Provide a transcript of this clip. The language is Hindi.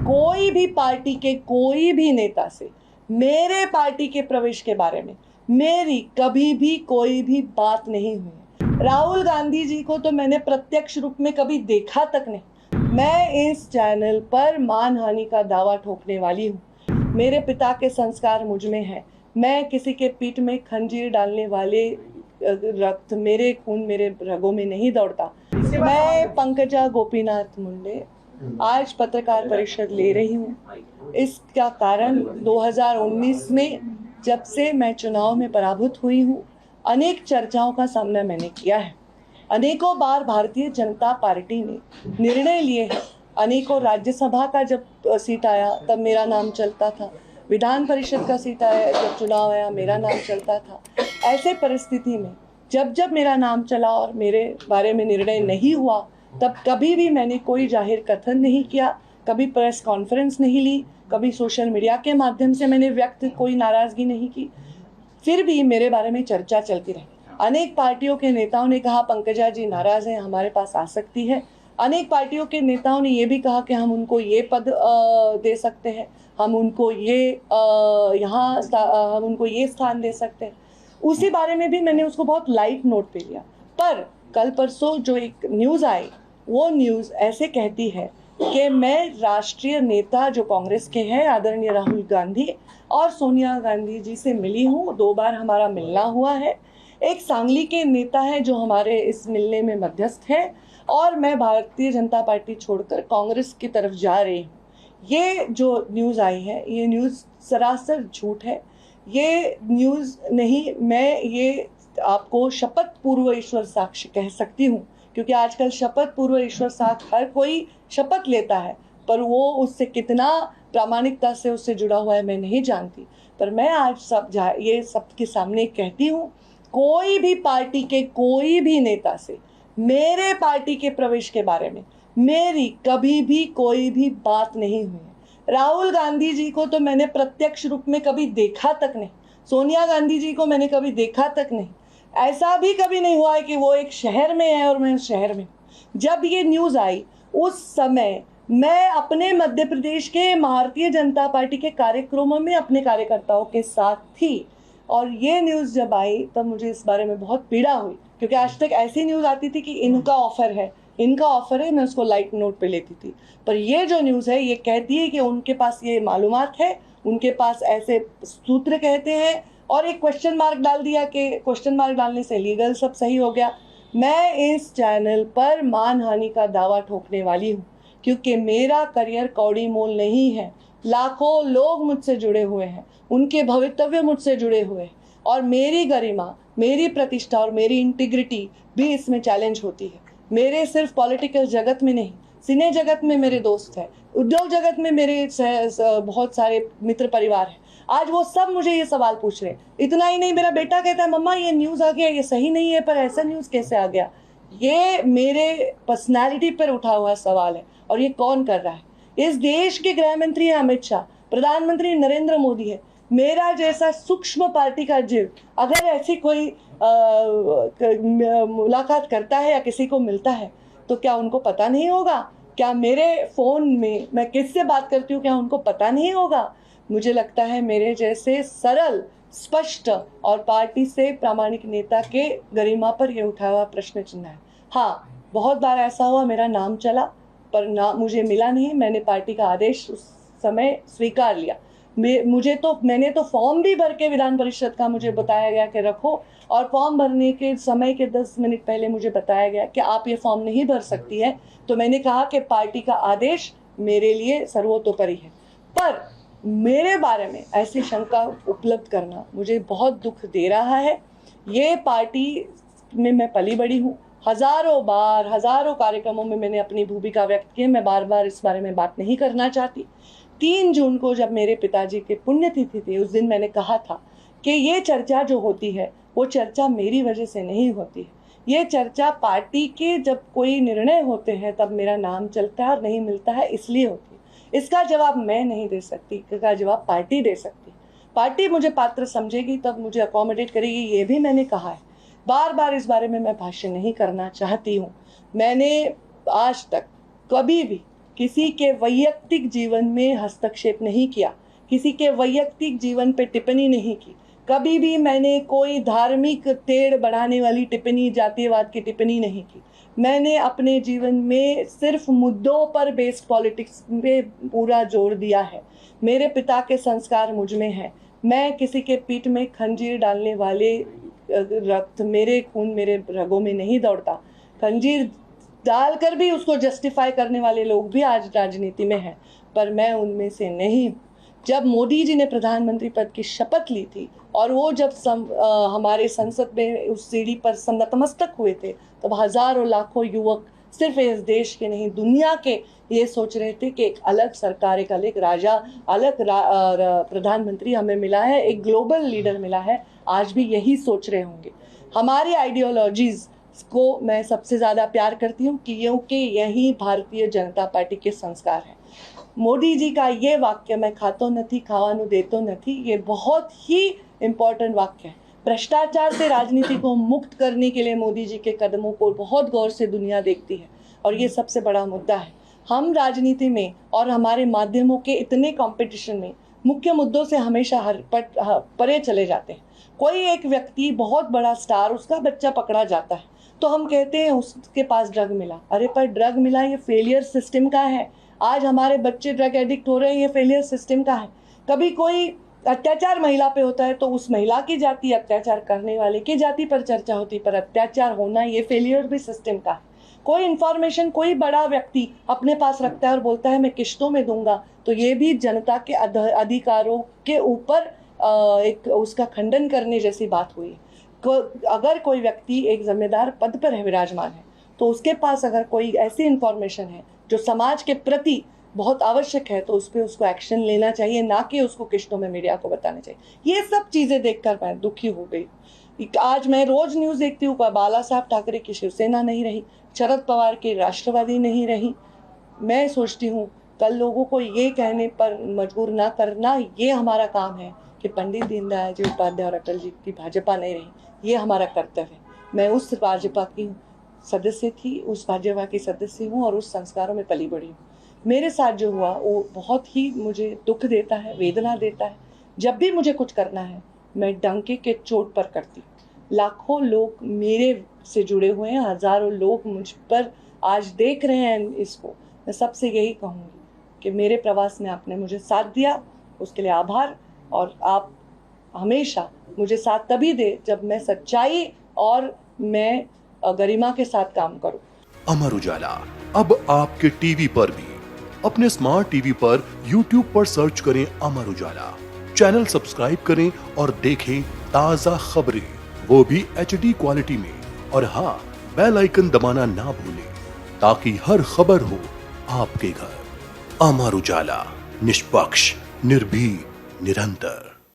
कोई भी पार्टी के कोई भी नेता से मेरे पार्टी के प्रवेश के बारे में मेरी कभी भी कोई भी बात नहीं हुई। राहुल गांधी जी को तो मैंने प्रत्यक्ष रूप में कभी देखा तक नहीं। मैं इस चैनल पर मानहानि का दावा ठोकने वाली हूँ। मेरे पिता के संस्कार मुझ में है। मैं किसी के पीठ में खंजीर डालने वाले रक्त मेरे खून मेरे रगों में नहीं दौड़ता। मैं पंकजा गोपीनाथ मुंडे आज पत्रकार परिषद ले रही हूँ। इसका कारण 2019 में जब से मैं चुनाव में पराभूत हुई हूँ, अनेक चर्चाओं का सामना मैंने किया है। अनेकों बार भारतीय जनता पार्टी ने निर्णय लिए हैं। अनेकों राज्यसभा का जब सीट आया तब मेरा नाम चलता था। विधान परिषद का सीट आया, जब चुनाव आया मेरा नाम चलता था। ऐसे परिस्थिति में जब जब मेरा नाम चला और मेरे बारे में निर्णय नहीं हुआ, तब कभी भी मैंने कोई जाहिर कथन नहीं किया, कभी प्रेस कॉन्फ्रेंस नहीं ली, कभी सोशल मीडिया के माध्यम से मैंने व्यक्त कोई नाराज़गी नहीं की। फिर भी मेरे बारे में चर्चा चलती रही। अनेक पार्टियों के नेताओं ने कहा पंकजा जी नाराज़ हैं, हमारे पास आ सकती है। अनेक पार्टियों के नेताओं ने ये भी कहा कि हम उनको ये पद दे सकते हैं, हम उनको ये स्थान दे सकते हैं। उसी बारे में भी मैंने उसको बहुत लाइट नोट पे लिया। पर कल परसों जो एक न्यूज़ आई, वो न्यूज़ ऐसे कहती है कि मैं राष्ट्रीय नेता जो कांग्रेस के हैं आदरणीय राहुल गांधी और सोनिया गांधी जी से मिली हूँ। 2 बार हमारा मिलना हुआ है। एक सांगली के नेता है जो हमारे इस मिलने में मध्यस्थ है, और मैं भारतीय जनता पार्टी छोड़कर कांग्रेस की तरफ जा रही हूँ। ये जो न्यूज़ आई है, ये न्यूज़ सरासर झूठ है। ये न्यूज़ नहीं, मैं ये आपको शपथ पूर्व ईश्वर साक्ष्य कह सकती हूँ, क्योंकि आजकल शपथ पूर्व ईश्वर साक्ष्य हर कोई शपथ लेता है, पर वो उससे कितना प्रामाणिकता से उससे जुड़ा हुआ है मैं नहीं जानती। पर मैं आज ये सबके सामने कहती हूँ, कोई भी पार्टी के कोई भी नेता से मेरे पार्टी के प्रवेश के बारे में मेरी कभी भी कोई भी बात नहीं हुई। राहुल गांधी जी को तो मैंने प्रत्यक्ष रूप में कभी देखा तक नहीं। सोनिया गांधी जी को मैंने कभी देखा तक नहीं। ऐसा भी कभी नहीं हुआ है कि वो एक शहर में है और मैं उस शहर में। जब ये न्यूज़ आई उस समय मैं अपने मध्य प्रदेश के भारतीय जनता पार्टी के कार्यक्रमों में अपने कार्यकर्ताओं के साथ थी, और ये न्यूज़ जब आई तब मुझे इस बारे में बहुत पीड़ा हुई, क्योंकि आज तक ऐसी न्यूज़ आती थी कि इनका ऑफर है, मैं उसको लाइट नोट पे लेती थी। पर ये जो न्यूज़ है ये कहती है कि उनके पास ये मालूमात है, उनके पास ऐसे सूत्र कहते हैं, और एक क्वेश्चन मार्क डाल दिया कि क्वेश्चन मार्क डालने से लीगल सब सही हो गया। मैं इस चैनल पर मानहानि का दावा ठोकने वाली हूँ, क्योंकि मेरा करियर कौड़ी मोल नहीं है। लाखों लोग मुझसे जुड़े हुए हैं, उनके भवितव्य मुझसे जुड़े हुए हैं, और मेरी गरिमा, मेरी प्रतिष्ठा और मेरी इंटीग्रिटी भी इसमें चैलेंज होती है। मेरे सिर्फ पॉलिटिकल जगत में नहीं, सिने जगत में मेरे दोस्त हैं, उद्योग जगत में मेरे बहुत सारे मित्र परिवार हैं। आज वो सब मुझे ये सवाल पूछ रहे हैं। इतना ही नहीं, मेरा बेटा कहता है मम्मा ये न्यूज़ आ गया, ये सही नहीं है, पर ऐसा न्यूज़ कैसे आ गया। ये मेरे पर्सनैलिटी पर उठा हुआ सवाल है, और ये कौन कर रहा है। इस देश के गृह मंत्री है अमित शाह, प्रधानमंत्री नरेंद्र मोदी है। मेरा जैसा सूक्ष्म पार्टी का जीव अगर ऐसी कोई मुलाकात करता है या किसी को मिलता है, तो क्या उनको पता नहीं होगा? क्या मेरे फ़ोन में मैं किससे बात करती हूँ, क्या उनको पता नहीं होगा? मुझे लगता है मेरे जैसे सरल, स्पष्ट और पार्टी से प्रामाणिक नेता के गरिमा पर यह उठा हुआ प्रश्न चिन्ह है। हाँ, बहुत बार ऐसा हुआ मेरा नाम चला, पर ना मुझे मिला नहीं। मैंने पार्टी का आदेश उस समय स्वीकार लिया। मैंने तो फॉर्म भी भर के विधान परिषद का मुझे बताया गया कि रखो, और फॉर्म भरने के समय के 10 मिनट पहले मुझे बताया गया कि आप ये फॉर्म नहीं भर सकती है। तो मैंने कहा कि पार्टी का आदेश मेरे लिए सर्वोतोपरि है। पर मेरे बारे में ऐसी शंका उपलब्ध करना मुझे बहुत दुख दे रहा है। ये पार्टी में मैं पली बड़ी हूँ। हज़ारों कार्यक्रमों में मैंने अपनी भूमिका व्यक्त की है। मैं बार बार इस बारे में बात नहीं करना चाहती। 3 जून को जब मेरे पिताजी की पुण्यतिथि थी, उस दिन मैंने कहा था कि ये चर्चा जो होती है वो चर्चा मेरी वजह से नहीं होती है। ये चर्चा पार्टी के जब कोई निर्णय होते हैं तब मेरा नाम चलता है और नहीं मिलता है, इसलिए होती है। इसका जवाब मैं नहीं दे सकती, इसका जवाब पार्टी दे सकती। पार्टी मुझे पात्र समझेगी तब मुझे अकोमोडेट करेगी, ये भी मैंने कहा है। बार बार इस बारे में मैं भाष्य नहीं करना चाहती हूँ। मैंने आज तक कभी भी किसी के वैयक्तिक जीवन में हस्तक्षेप नहीं किया, किसी के वैयक्तिक जीवन पे टिप्पणी नहीं की। कभी भी मैंने कोई धार्मिक टेढ़ बढ़ाने वाली टिप्पणी, जातीयवाद की टिप्पणी नहीं की। मैंने अपने जीवन में सिर्फ मुद्दों पर बेस्ड पॉलिटिक्स पे पूरा जोर दिया है। मेरे पिता के संस्कार मुझ में है। मैं किसी के पीठ में खंजीर डालने वाले रक्त, मेरे खून मेरे रगों में नहीं दौड़ता। खंजीर डालकर भी उसको जस्टिफाई करने वाले लोग भी आज राजनीति में हैं, पर मैं उनमें से नहीं। जब मोदी जी ने प्रधानमंत्री पद की शपथ ली थी और वो जब हमारे संसद में उस सीढ़ी पर नतमस्तक हुए थे, तब हजारों लाखों युवक सिर्फ इस देश के नहीं, दुनिया के ये सोच रहे थे कि एक अलग सरकार, एक अलग राजा, अलग प्रधानमंत्री हमें मिला है, एक ग्लोबल लीडर मिला है। आज भी यही सोच रहे होंगे। हमारी आइडियोलॉजीज़ को मैं सबसे ज़्यादा प्यार करती हूँ क्योंकि यही भारतीय जनता पार्टी के संस्कार हैं। मोदी जी का ये वाक्य, मैं खातो नहीं खावानू देतो नहीं, ये बहुत ही इम्पोर्टेंट वाक्य है। भ्रष्टाचार से राजनीति को मुक्त करने के लिए मोदी जी के कदमों को बहुत गौर से दुनिया देखती है और ये सबसे बड़ा मुद्दा है। हम राजनीति में और हमारे माध्यमों के इतने कंपटीशन में मुख्य मुद्दों से हमेशा परे चले जाते हैं। कोई एक व्यक्ति बहुत बड़ा स्टार, उसका बच्चा पकड़ा जाता है तो हम कहते हैं उसके पास ड्रग मिला। अरे पर ड्रग मिला ये फेलियर सिस्टम का है। आज हमारे बच्चे ड्रग एडिक्ट हो रहे हैं, ये फेलियर सिस्टम का है। कभी कोई अत्याचार महिला पे होता है तो उस महिला की जाति, अत्याचार करने वाले की जाति पर चर्चा होती, पर अत्याचार होना ये फेलियर भी सिस्टम का है। कोई इन्फॉर्मेशन कोई बड़ा व्यक्ति अपने पास रखता है और बोलता है मैं किश्तों में दूंगा, तो ये भी जनता के अधिकारों के ऊपर एक उसका खंडन करने जैसी बात हुई। अगर कोई व्यक्ति एक जिम्मेदार पद पर है, विराजमान है, तो उसके पास अगर कोई ऐसी इन्फॉर्मेशन है जो समाज के प्रति बहुत आवश्यक है तो उस पर उसको एक्शन लेना चाहिए, ना कि उसको किश्तों में मीडिया को बताना चाहिए। ये सब चीज़ें देखकर मैं दुखी हो गई। आज मैं रोज न्यूज़ देखती हूँ, बाला साहब ठाकरे की शिवसेना नहीं रही, शरद पवार की राष्ट्रवादी नहीं रही। मैं सोचती हूँ कल लोगों को ये कहने पर मजबूर ना करना, ये हमारा काम है कि पंडित दीनदयाल जी उपाध्याय और अटल जी की भाजपा नहीं रही, ये हमारा कर्तव्य है। मैं उस भाजपा की सदस्य थी, उस भाजपा की सदस्य हूँ और उस संस्कारों में पली बढ़ी हूँ। मेरे साथ जो हुआ वो बहुत ही मुझे दुख देता है, वेदना देता है। जब भी मुझे कुछ करना है मैं डंके के चोट पर करती हूँ। लाखों लोग मेरे से जुड़े हुए हैं, हजारों लोग मुझ पर आज देख रहे हैं इसको। मैं सबसे यही कहूँगी कि मेरे प्रवास में आपने मुझे साथ दिया, उसके लिए आभार। और आप हमेशा मुझे साथ तभी दे जब मैं सच्चाई और मैं गरिमा के साथ काम करूं। अमर उजाला अब आपके टीवी पर भी। अपने स्मार्ट टीवी पर YouTube पर सर्च करें अमर उजाला, चैनल सब्सक्राइब करें और देखें ताजा खबरें, वो भी HD क्वालिटी में। और हाँ, बेल आइकन दबाना ना भूलें ताकि हर खबर हो आपके घर। अमर उजाला, निष्पक्ष, निर्भीक, निरंतर।